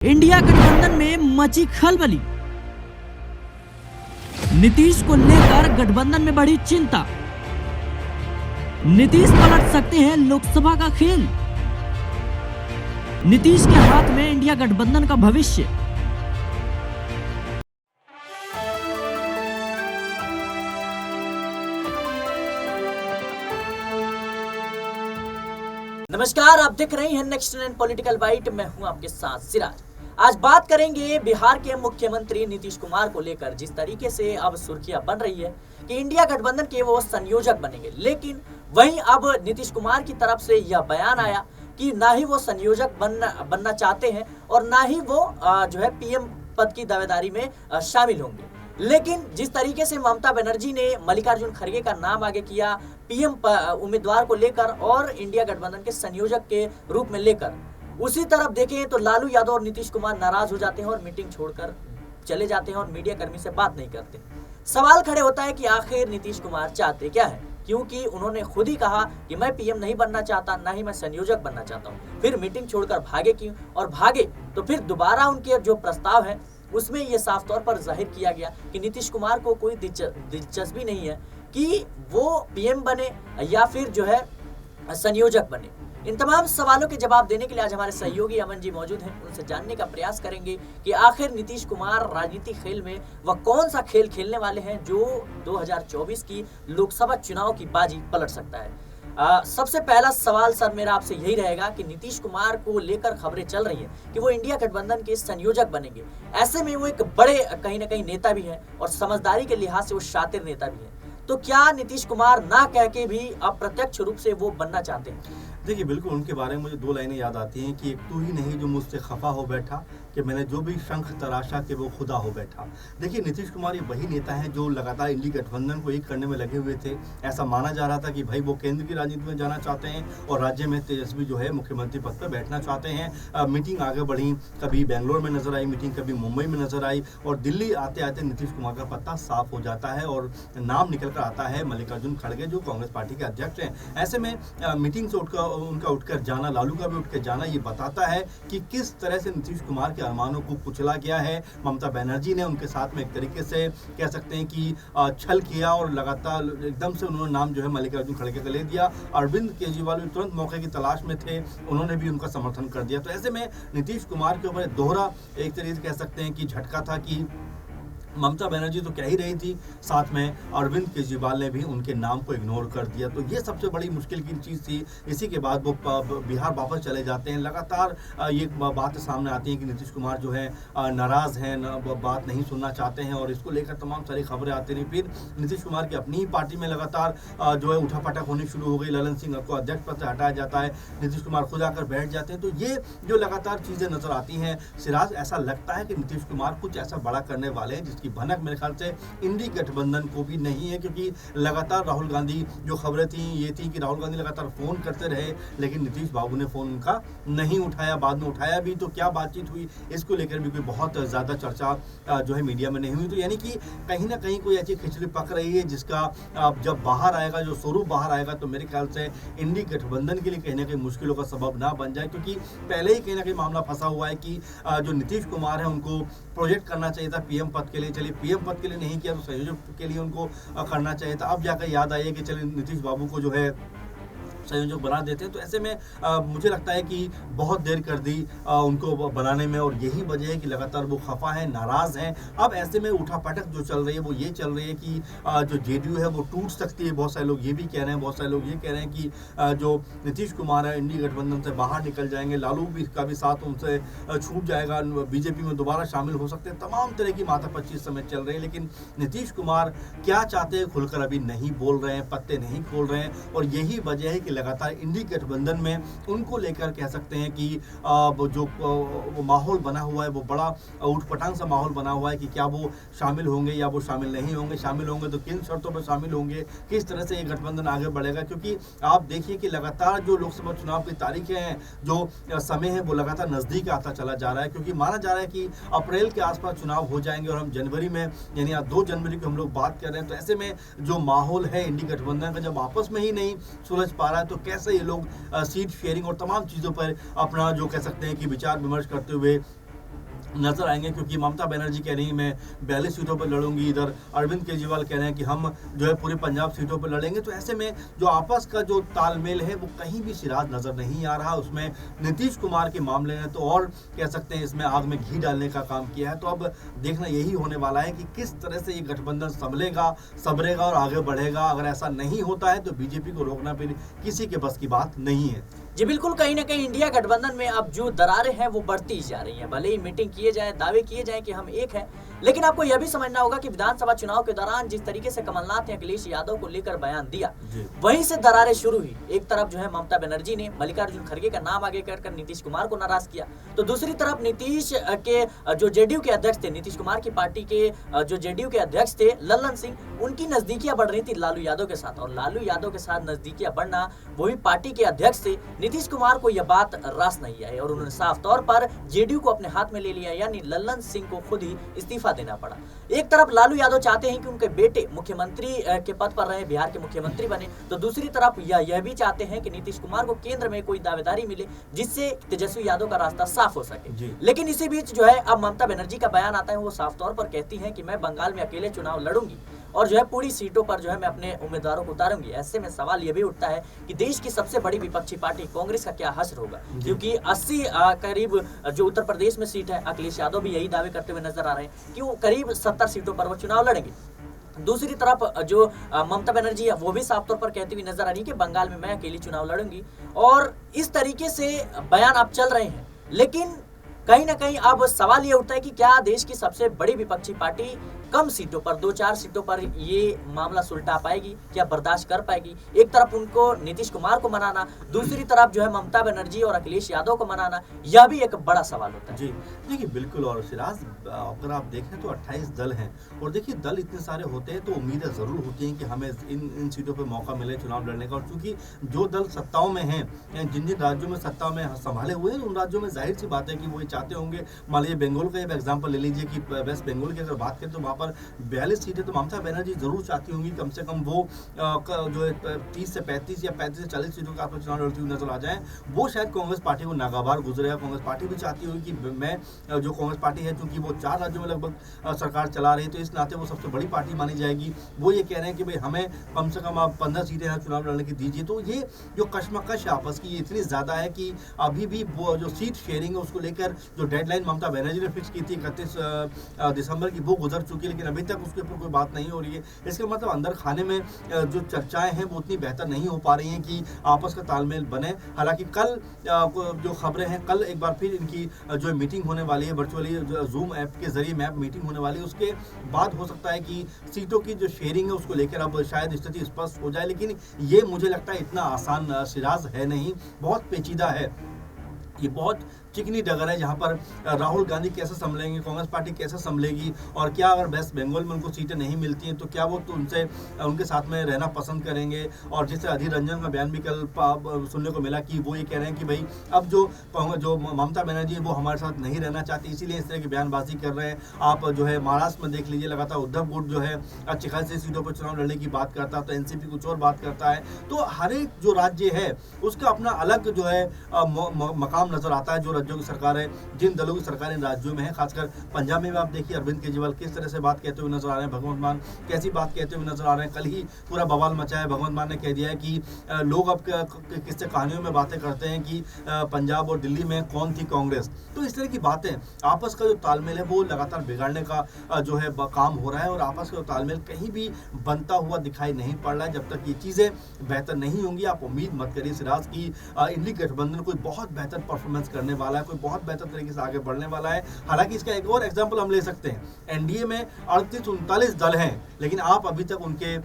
India गठबंधन में मची खलबली। नीतीश को लेकर गठबंधन में बढ़ी चिंता। नीतीश पलट सकते हैं लोकसभा का खेल। नीतीश के हाथ में इंडिया गठबंधन का भविष्य। नमस्कार, आप देख रहे हैं नेक्स्ट एंड पॉलिटिकल बाइट। मैं हूं आपके साथ सिराज। आज बात करेंगे बिहार के मुख्यमंत्री नीतीश कुमार को लेकर। जिस तरीके से अब सुर्खियां बन रही है कि इंडिया गठबंधन के वो संयोजक बनेंगे, लेकिन वहीं अब नीतीश कुमार की तरफ से यह बयान आया कि ना ही वो संयोजक बनना चाहते हैं और ना ही वो जो है पीएम पद की दावेदारी में शामिल होंगे। लेकिन जिस तरीके से ममता बनर्जी ने मल्लिकार्जुन खड़गे का नाम आगे किया पीएम उम्मीदवार को लेकर और इंडिया गठबंधन के संयोजक के रूप में लेकर, उसी तरफ देखें तो लालू यादव और नीतीश कुमार नाराज हो जाते हैं और मीटिंग छोड़कर चले जाते हैं और मीडिया कर्मी से बात नहीं करते। सवाल खड़े होता है कि आखिर नीतीश कुमार चाहते क्या है, क्योंकि उन्होंने खुद ही कहा कि मैं पीएम नहीं बनना चाहता, ना ही मैं संयोजक बनना चाहता हूं। फिर मीटिंग छोड़कर भागे क्यों, और भागे तो फिर दोबारा उनके जो प्रस्ताव है उसमें यह साफ तौर पर जाहिर किया गया कि नीतीश कुमार को कोई दिलचस्पी नहीं है कि वो पीएम बने या फिर जो है संयोजक बने। इन तमाम सवालों के जवाब देने के लिए आज हमारे सहयोगी अमन जी मौजूद हैं। उनसे जानने का प्रयास करेंगे कि आखिर नीतीश कुमार राजनीतिक खेल में वह कौन सा खेल खेलने वाले हैं जो 2024 की लोकसभा चुनाव की बाजी पलट सकता है। सबसे पहला सवाल सर मेरा आपसे यही रहेगा कि नीतीश कुमार को लेकर खबरें चल रही हैं कि वो इंडिया गठबंधन के संयोजक बनेंगे। ऐसे में वो एक बड़े कहीं ना कहीं नेता भी हैं और समझदारी के लिहाज से वो शातिर नेता भी हैं। तो क्या नीतीश कुमार ना कह के भी अप्रत्यक्ष रूप से वो बनना चाहते हैं? देखिए, बिल्कुल उनके बारे में मुझे दो लाइनें याद आती हैं कि एक तू ही नहीं जो मुझसे खफा हो बैठा, कि मैंने जो भी शंख तराशा कि वो खुदा हो बैठा। देखिए, नीतीश कुमार ये वही नेता है जो लगातार इंडी गठबंधन को एक करने में लगे हुए थे। ऐसा माना जा रहा था कि भाई वो केंद्र की राजनीति में जाना चाहते हैं और राज्य में तेजस्वी जो है मुख्यमंत्री पद पर बैठना चाहते हैं। मीटिंग आगे बढ़ी, कभी बेंगलोर में नजर आई मीटिंग, कभी मुंबई में नजर आई, और दिल्ली आते आते नीतीश कुमार का पत्ता साफ हो जाता है और नाम निकल कर आता है मल्लिकार्जुन खड़गे, जो कांग्रेस पार्टी के अध्यक्ष हैं। ऐसे में मीटिंग से उठकर जाना, लालू का भी उठ के जाना, ये बताता है कि किस तरह से नीतीश कुमार के अरमानों को कुचला गया है। ममता बनर्जी ने उनके साथ में एक तरीके से कह सकते हैं कि छल किया और लगातार एकदम से उन्होंने नाम जो है मल्लिकार्जुन खड़गे का ले दिया। अरविंद केजरीवाल भी तुरंत मौके की तलाश में थे, उन्होंने भी उनका समर्थन कर दिया। तो ऐसे में नीतीश कुमार के ऊपर दोहरा एक तरीके से कह सकते हैं कि झटका था कि ममता बनर्जी तो कह ही रही थी, साथ में अरविंद केजरीवाल ने भी उनके नाम को इग्नोर कर दिया। तो ये सबसे बड़ी मुश्किल की चीज़ थी। इसी के बाद वो बिहार वापस चले जाते हैं। लगातार ये बात सामने आती है कि नीतीश कुमार जो है नाराज़ हैं, बात नहीं सुनना चाहते हैं और इसको लेकर तमाम सारी खबरें आती रही। फिर नीतीश कुमार की अपनी ही पार्टी में लगातार जो है उठापटक होनी शुरू हो गई। ललन सिंह को अध्यक्ष पद से हटाया जाता है, नीतीश कुमार खुद आकर बैठ जाते हैं। तो ये जो लगातार चीज़ें नजर आती हैं सिराज, ऐसा लगता है कि नीतीश कुमार कुछ ऐसा बड़ा करने वाले हैं जिसकी भनक मेरे ख्याल से इंडी गठबंधन को भी नहीं है, क्योंकि लगातार राहुल गांधी जो खबरें थी ये थी कि राहुल गांधी लगातार फोन करते रहे, लेकिन नीतीश बाबू ने फोन उनका नहीं उठाया। बाद में उठाया भी तो क्या बातचीत हुई इसको लेकर भी कोई बहुत ज्यादा चर्चा जो है मीडिया में नहीं हुई। तो यानी कि कहीं ना कहीं कोई ऐसी खिचड़ी पक रही है जिसका जब बाहर आएगा, जो स्वरूप बाहर आएगा, तो मेरे ख्याल से इंडी गठबंधन के लिए कहीं ना कहीं मुश्किलों का सबब ना बन जाए, क्योंकि पहले ही कहीं ना कहीं मामला फंसा हुआ है कि जो नीतीश कुमार है उनको प्रोजेक्ट करना चाहिए था पीएम पद के लिए। चलिए पीएम पद के लिए नहीं किया तो संयोजक के लिए उनको करना चाहिए था। अब जाकर याद आई है कि चलिए नीतीश बाबू को जो है संयोजक बना देते हैं। तो ऐसे में मुझे लगता है कि बहुत देर कर दी उनको बनाने में, और यही वजह है कि लगातार वो खफा है, नाराज हैं। अब ऐसे में उठापटक जो चल रही है वो ये चल रही है कि जो जेडीयू है वो टूट सकती है। बहुत सारे लोग ये भी कह रहे हैं, बहुत सारे लोग ये कह रहे हैं कि जो नीतीश कुमार है इंडी गठबंधन से बाहर निकल जाएंगे, लालू भी का भी साथ उनसे छूट जाएगा, बीजेपी में दोबारा शामिल हो सकते हैं। तमाम तरह की माथापच्ची इस समय चल रही है, लेकिन नीतीश कुमार क्या चाहते हैं खुलकर अभी नहीं बोल रहे हैं, पत्ते नहीं खोल रहे हैं। और यही वजह है कि लगातार इंडी गठबंधन में उनको लेकर कह सकते हैं कि वो माहौल बना हुआ है, वो बड़ा उठपटांग सा माहौल बना हुआ है कि क्या वो शामिल होंगे या वो शामिल नहीं होंगे। शामिल होंगे तो किन शर्तों पर शामिल होंगे, किस तरह से ये गठबंधन आगे बढ़ेगा। क्योंकि आप देखिए कि लगातार जो लोकसभा चुनाव की तारीखें हैं, जो समय है, वो लगातार नजदीक आता चला जा रहा है, क्योंकि माना जा रहा है कि अप्रैल के आसपास चुनाव हो जाएंगे और हम जनवरी में, यानी 2 जनवरी को हम लोग बात कर रहे हैं। तो ऐसे में जो माहौल है इंडी गठबंधन का, जब आपस में ही नहीं सुलझ पा रहा है, तो कैसे ये लोग सीट शेयरिंग और तमाम चीज़ों पर अपना जो कह सकते हैं कि विचार विमर्श करते हुए नजर आएंगे, क्योंकि ममता बनर्जी कह रही है मैं 42 सीटों पर लड़ूंगी, इधर अरविंद केजरीवाल कह रहे हैं कि हम जो है पूरे पंजाब सीटों पर लड़ेंगे। तो ऐसे में जो आपस का जो तालमेल है वो कहीं भी सिराज नजर नहीं आ रहा। उसमें नीतीश कुमार के मामले ने तो और कह सकते हैं इसमें आग में घी डालने का काम किया है। तो अब देखना यही होने वाला है कि किस तरह से ये गठबंधन संभलेगा और आगे बढ़ेगा। अगर ऐसा नहीं होता है तो बीजेपी को रोकना फिर किसी के बस की बात नहीं है। जी बिल्कुल, कहीं ना कहीं इंडिया गठबंधन में अब जो दरारें हैं वो बढ़ती जा रही हैं। भले ही मीटिंग किए जाए, दावे किए जाए कि हम एक हैं, लेकिन आपको यह भी समझना होगा कि विधानसभा चुनाव के दौरान जिस तरीके से कमलनाथ ने अखिलेश यादव को लेकर बयान दिया, वहीं से दरारें शुरू हुई। एक तरफ जो है ममता बनर्जी ने मल्लिकार्जुन खड़गे का नाम आगे कर नीतीश कुमार को नाराज किया, तो दूसरी तरफ नीतीश के जो जेडीयू के अध्यक्ष थे, नीतीश कुमार की पार्टी के जो जेडीयू के अध्यक्ष थे लल्लन सिंह, उनकी नजदीकियां बढ़ रही थी लालू यादव के साथ। और लालू यादव के साथ नजदीकियां बढ़ना, वो भी पार्टी के अध्यक्ष थे, नीतीश कुमार को यह बात रास नहीं आई और उन्होंने साफ तौर पर जेडीयू को अपने हाथ में ले लिया, यानी लल्लन सिंह को खुद ही इस्तीफा देना पड़ा। एक तरफ लालू यादव चाहते हैं कि उनके बेटे मुख्यमंत्री के पद पर रहे, बिहार के मुख्यमंत्री बने, तो दूसरी तरफ यह भी चाहते हैं कि नीतीश कुमार को केंद्र में कोई दावेदारी मिले जिससे तेजस्वी यादव का रास्ता साफ हो सके। लेकिन इसी बीच जो है अब ममता बनर्जी का बयान आता है, वो साफ तौर पर कहती है कि मैं बंगाल में अकेले चुनाव लड़ूंगी और जो है पूरी सीटों पर जो है मैं अपने उम्मीदवारों को उतारूंगी। ऐसे में सवाल यह भी उठता है कि देश की सबसे बड़ी विपक्षी पार्टी कांग्रेस का क्या हश्र होगा, क्योंकि 80 करीब जो उत्तर प्रदेश में सीट है, अखिलेश यादव भी यही दावे करते हुए नजर आ रहे हैं कि वो करीब 70 सीटों पर वो चुनाव लड़ेंगे। दूसरी तरफ जो ममता बनर्जी है वो भी साफ तौर पर कहती हुई नजर आ रही है कि बंगाल में मैं अकेली चुनाव लड़ूंगी। और इस तरीके से बयान अब चल रहे हैं, लेकिन कहीं ना कहीं अब सवाल ये उठता है कि क्या देश की सबसे बड़ी विपक्षी पार्टी कम सीटों पर, 2-4 सीटों पर ये मामला सुलटा पाएगी, क्या बर्दाश्त कर पाएगी? एक तरफ उनको नीतीश कुमार को मनाना, दूसरी तरफ जो है ममता बनर्जी और अखिलेश यादव को मनाना, यह भी एक बड़ा सवाल होता है। जी देखिए, बिल्कुल। और सिराज, अगर आप देखें तो 28 दल हैं, और देखिए दल इतने सारे होते हैं तो उम्मीदें ज़रूर होती हैं कि हमें इन सीटों पर मौका मिले चुनाव लड़ने का। और चूंकि जो दल सत्ताओं में हैं, जिन जिन राज्यों में सत्ता में संभाले हुए हैं, उन राज्यों में जाहिर सी बात है कि वो ये चाहते होंगे। मान लीजिए बंगाल का एक एग्जाम्पल ले लीजिए कि वेस्ट बंगाल की अगर बात करें तो वहाँ पर 42 सीटें तो ममता बनर्जी जरूर चाहती होंगी कम से कम वो जो है 30 से 35 या 35 से 40 सीटों का आपको चुनाव लड़ती हुई नजर आ जाए। वो शायद कांग्रेस पार्टी को नागवार गुजरेगा। कांग्रेस पार्टी भी चाहती होगी कि मैं जो कांग्रेस पार्टी है, क्योंकि वो 4 राज्यों में लगभग सरकार चला रही है, तो इस नाते वो सबसे बड़ी पार्टी मानी जाएगी। वो ये कह रहे हैं कि भाई हमें कम से कम आप 15 सीटें यहाँ चुनाव लड़ने की दीजिए। तो ये जो कश्मकश आपस की इतनी ज़्यादा है कि अभी भी वो जो सीट शेयरिंग है उसको लेकर जो डेडलाइन ममता बनर्जी ने फिक्स की थी 31 दिसंबर की, वो गुजर चुकी है, लेकिन अभी तक उसके ऊपर कोई बात नहीं हो रही है। इसका मतलब अंदर खाने में जो चर्चाएं हैं वो उतनी बेहतर नहीं हो पा रही हैं कि आपस का तालमेल बने। हालांकि कल जो खबरें हैं, कल एक बार फिर इनकी जो मीटिंग होने वाली है वर्चुअली, जूम ऐप के जरिए मैप मीटिंग होने वाली है, उसके बाद हो सकता है कि सीटों की जो शेयरिंग है उसको लेकर अब शायद स्थिति स्पष्ट हो जाए। लेकिन ये मुझे लगता है इतना आसान सिराज है नहीं, बहुत पेचीदा है। ये बहुत चिकनी डगर है जहाँ पर राहुल गांधी कैसे संभलेंगे, कांग्रेस पार्टी कैसे संभलेगी, और क्या अगर वेस्ट बंगाल में उनको सीटें नहीं मिलती हैं तो क्या वो तो उनके साथ में रहना पसंद करेंगे। और जैसे अधीर रंजन का बयान भी कल सुनने को मिला कि वो ये कह रहे हैं कि भाई अब जो ममता बनर्जी है वो हमारे साथ नहीं रहना चाहती, इसीलिए इस तरह की बयानबाजी कर रहे हैं। आप जो है महाराष्ट्र में देख लीजिए, लगातार उद्धव गुट जो है अच्छी खासी सीटों पर चुनाव लड़ने की बात करता है, तो एनसीपी कुछ और बात करता है। तो हर एक जो राज्य है उसका अपना अलग जो है मकाम नजर आता है। जो राज्यों की सरकार है, जिन दलों की सरकार इन राज्यों में है, खासकर पंजाब में भी आप देखिए अरविंद केजरीवाल किस तरह से बात कहते हुए नजर आ रहे हैं, भगवंत मान कैसी बात कहते हुए नजर आ रहे हैं। कल ही पूरा बवाल मचा है, भगवंत मान ने कह दिया है कि लोग अब किससे कहानियों में बातें करते हैं कि पंजाब और दिल्ली में कौन थी कांग्रेस। तो इस तरह की बातें, आपस का जो तालमेल है वो लगातार बिगाड़ने का जो है काम हो रहा है, और आपस का तालमेल कहीं भी बनता हुआ दिखाई नहीं पड़ रहा है। जब तक ये चीज़ें बेहतर नहीं होंगी, आप उम्मीद मत करिए सिराज की इंडी गठबंधन कोई बहुत बेहतर परफॉर्मेंस करने वाला है, कोई बहुत बेहतर तरीके से आगे बढ़ने वाला है। हालांकि इसका एक और एग्जांपल हम ले सकते हैं, एनडीए में 38-39 दल हैं, लेकिन आप अभी तक उनके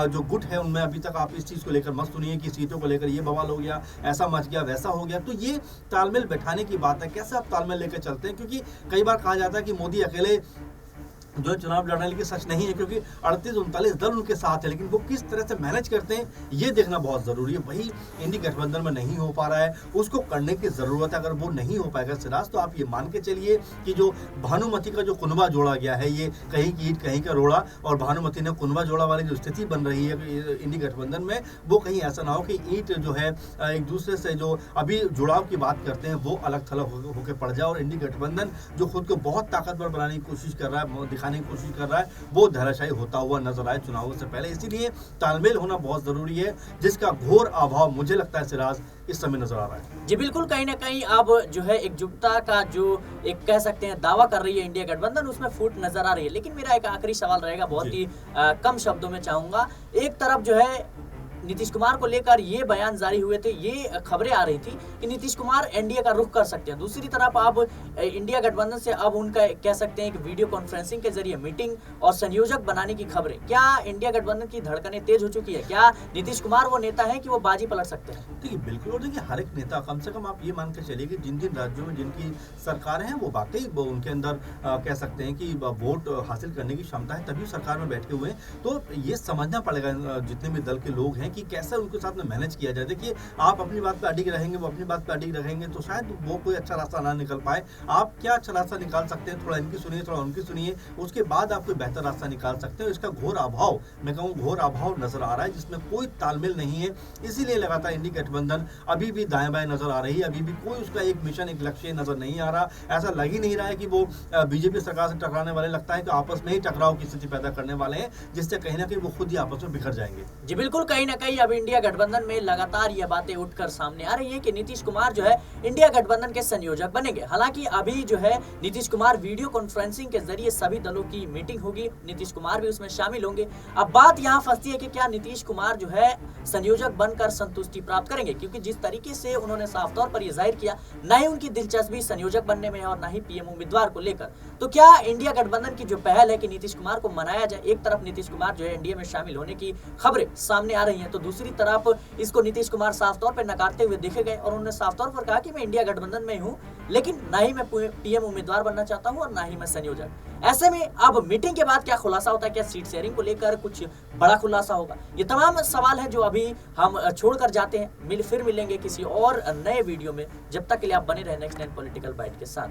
जो गुट है उनमें अभी तक आप इस चीज़ को लेकर मत सुनिए कि सीटों को लेकर ये बवाल हो गया, ऐसा मच गया, वैसा हो गया। तो ये तालमेल बैठाने की बात है, कैसे आप तालमेल लेकर चलते हैं, क्योंकि कई बार कहा जाता है कि मोदी अकेले जो चुनाव लड़ रहे हैं, लेकिन सच नहीं है, क्योंकि 38-39 दल उनके साथ है, लेकिन वो किस तरह से मैनेज करते हैं ये देखना बहुत जरूरी है। वही इंडी गठबंधन में नहीं हो पा रहा है, उसको करने की जरूरत है। अगर वो नहीं हो पाएगा सिराज, तो आप ये मान के चलिए कि जो भानुमति का जो कुनबा जोड़ा गया है, ये कहीं की ईंट कहीं का रोड़ा, और भानुमति ने कुनबा जोड़ा वाली जो स्थिति बन रही है इंडी गठबंधन में, वो कहीं ऐसा ना हो कि ईंट जो है एक दूसरे से जो अभी जुड़ाव की बात करते हैं वो अलग थलग होकर पड़ जाए, और इंडी गठबंधन जो खुद को बहुत ताकतवर बनाने की कोशिश कर रहा है, दिखाने की कोशिश कर रहा है, वो धराशायी होता हुआ नजर आए चुनावों से पहले। इसीलिए तालमेल होना बहुत जरूरी है, जिसका घोर अभाव मुझे लगता है सिराज इस समय नजर आ रहा है। जी बिल्कुल, कहीं ना कहीं अब जो है एकजुटता का जो एक कह सकते हैं दावा कर रही है इंडिया गठबंधन, उसमें फूट नजर आ रही है। लेकिन मेरा एक आखिरी सवाल रहेगा, बहुत ही कम शब्दों में चाहूंगा। एक तरफ जो है नीतीश कुमार को लेकर ये बयान जारी हुए थे, ये खबरें आ रही थी कि नीतीश कुमार एनडीए का रुख कर सकते हैं। दूसरी तरफ अब इंडिया गठबंधन से अब उनका कह सकते हैं कि वीडियो कॉन्फ्रेंसिंग के जरिए मीटिंग और संयोजक बनाने की खबरें। क्या इंडिया गठबंधन की धड़कनें तेज हो चुकी है? क्या नीतीश कुमार वो नेता है कि वो बाजी पलट सकते हैं? देखिए बिल्कुल, और देखिए हर एक नेता, कम से कम आप ये मान के चलिए कि जिन जिन राज्यों में जिनकी सरकार है, वो वाकई उनके अंदर कह सकते हैं कि वोट हासिल करने की क्षमता है, तभी सरकार में बैठे हुए हैं। तो ये समझना पड़ेगा जितने भी दल के लोग हैं कि कैसे उनके साथ में मैनेज किया जाए। देखिए आप अपनी बात पे अडिग रहेंगे, वो अपनी बात पे अडिग रहेंगे, तो शायद वो कोई अच्छा रास्ता ना निकल पाए। आप क्या अच्छा रास्ता निकाल सकते हैं? थोड़ा इनकी सुनिए, थोड़ा उनकी सुनिए, उसके बाद आप कोई बेहतर रास्ता निकाल सकते हैं। इसका घोर अभाव, मैं कहूँ घोर अभाव नजर आ रहा है, जिसमें कोई तालमेल नहीं है। इसीलिए लगातार इंडी गठबंधन अभी भी दाएं बाएं नजर आ रही है, अभी भी कोई उसका एक मिशन, एक लक्ष्य नजर नहीं आ रहा। ऐसा लग ही नहीं रहा है कि वो बीजेपी सरकार से टकराने वाले, लगता है कि आपस में ही टकराव की स्थिति पैदा करने वाले हैं, जिससे कहीं ना कहीं वो खुद ही आपस में बिखर जाएंगे। जी बिल्कुल, कहीं ना कहीं अब इंडिया गठबंधन में लगातार ये बातें उठकर सामने आ रही है कि नीतीश कुमार जो है इंडिया गठबंधन के संयोजक बनेंगे। हालांकि अभी जो है नीतीश कुमार वीडियो कॉन्फ्रेंसिंग के जरिए सभी दलों की मीटिंग होगी, नीतीश कुमार भी उसमें शामिल होंगे। अब बात यहाँ फंसती है कि क्या नीतीश कुमार जो है संयोजक बनकर संतुष्टि प्राप्त करेंगे, क्योंकि जिस तरीके से उन्होंने साफ तौर पर यह जाहिर किया, ना ही उनकी दिलचस्पी संयोजक बनने में है और ना ही पीएम उम्मीदवार को लेकर। तो क्या इंडिया गठबंधन की जो पहल है कि नीतीश कुमार को मनाया जाए, एक तरफ नीतीश कुमार जो है एनडीए में शामिल होने की खबरें सामने आ रही हैं, तो दूसरी तरफ इसको नीतीश कुमार साफ तौर पर नकारते हुए देखे गए और उन्होंने साफ तौर पर कहा कि मैं इंडिया गठबंधन में हूं, लेकिन ना ही मैं पीएम उम्मीदवार बनना चाहता हूं और ना ही मैं संयोजक। ऐसे में अब मीटिंग के बाद क्या खुलासा होता है? क्या सीट शेयरिंग को लेकर कुछ बड़ा खुलासा होगा? ये तमाम सवाल है जो अभी हम छोड़कर जाते हैं। फिर मिलेंगे किसी और नए वीडियो में। जब तक के लिए आप बने रहे नेक्स्ट 9 पॉलिटिकल बाइट के साथ।